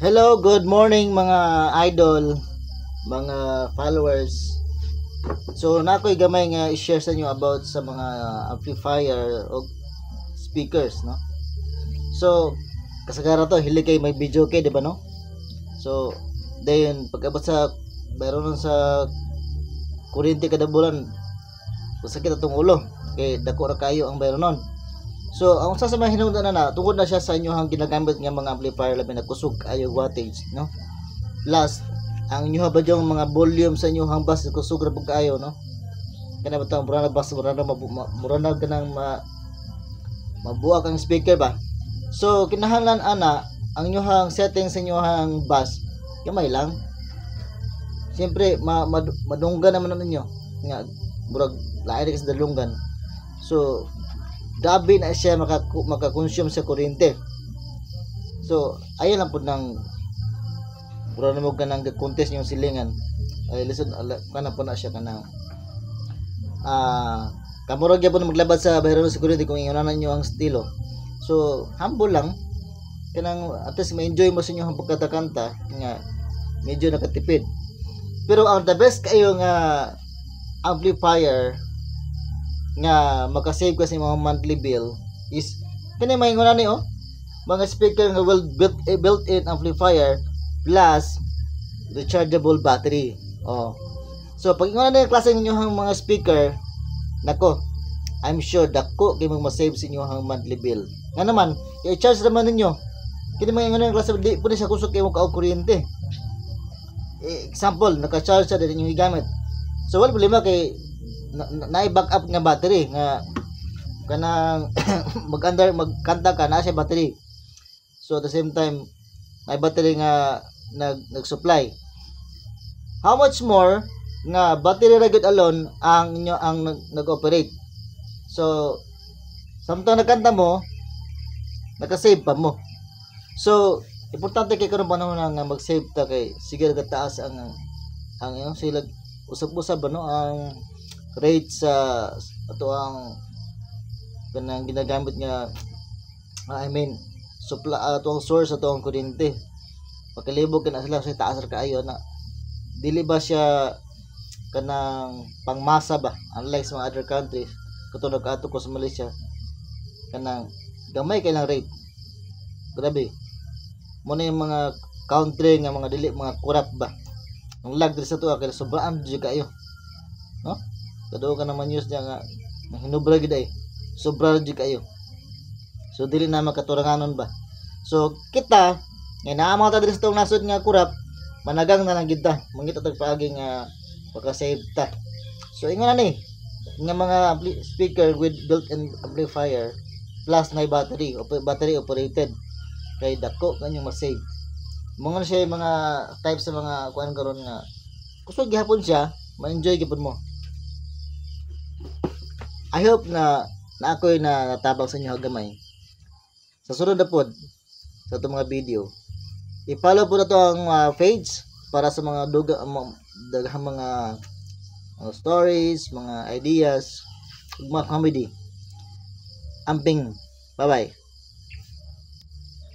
Hello, good morning mga idol, mga followers. So nakoy gamay nga i-share sa inyo about sa mga amplifier o speakers, no? So kasagara to hili kay may video kay, di ba, no? So dayon pag-abot sa bayron sa kuryente kada bulan, sakit atong ulo kay dako ra kayo ang bayron nun. So, ang sa mga hinungdan na tungod na siya sa inyohang ginagamit nga mga amplifier labi na kusog ayo wattage, no? Plus, ang inyo ba yung mga volume sa inyohang bass kusog ra pud kaayo, no? Kana ba tawag murana bass murana murana kanang mabuak ang speaker ba? So, kinahanglan ana ang inyohang setting sa inyohang bass gamay lang. Siyempre, madunggan naman ninyo nga murag lain sa dalunggan. So, gabi na siya makakonsume sa kuryente. So ayun lang po nang pura na mo ka nang contest yung silingan ay listen kana po na siya kanang kamurag gyapon maglabad sa bayron sa kuryente kung ingonanan niyo ang estilo. So humble lang kanang at least ma-enjoy mo sa inyo ang pagkanta nga medyo nakatipid. Pero ang the best kayo nga amplifier nga makasave ka sa mga monthly bill is kani maingon ni mga speaker nga built-in amplifier plus rechargeable battery. So pag ingon na yung klase ninyo hang mga speaker, nako, I'm sure dako kay mag-save sa inyo hang monthly bill. Nga naman i-charge naman ninyo kini mga ingon na yung klase di pud siya kusog kay mo kaog kuryente. Example, naka-charge sa din yung gamit. So wala problema kay na-back up nga battery nga kanang magkanta ka na siya battery. So at the same time may battery nga nag-supply. How much more nga battery ra gyud alone ang inyo ang nag-operate. So samtang nagkanta mo naka-save pa mo. So importante kay karon panahon nga mag-save ta kay sige ra taas ang yung sila usab-usab no ang rate sa ato ang kanang ginagamit nga supply ato ang source ato ang kuryente. Pagkalibog kana sila sa taas ra kaayo na dili ba siya kanang pangmasa ba unlike sa mga other countries katulad ato ko sa Malaysia kanang gamay kay lang rate. Grabe mo na yung mga country nga mga dili mga kurap ba ang lag diri sa tuwa kay sobraan jud kayo, no? Kado ka naman news niya nga hinubra gid ay sobra jud kayo. So dili na makaturanganon ba. So kita nga naamo ta diri sa tong nasod nga kurap managang na lang gid ta mangita tag paagi nga pagka-save ta. So ingon na ni nga mga speaker with built-in amplifier plus na battery operated kay dako kanyang ma-save. Mga na siya mga type sa mga kuan karon nga kusog gihapon siya ma-enjoy gyud mo. I hope na ako'y natabang sa inyo gamay. Sa sunod na pod sa itong mga video, i-follow po na ito ang page para sa mga daghang mga stories, mga ideas, mga comedy. Amping. Bye-bye.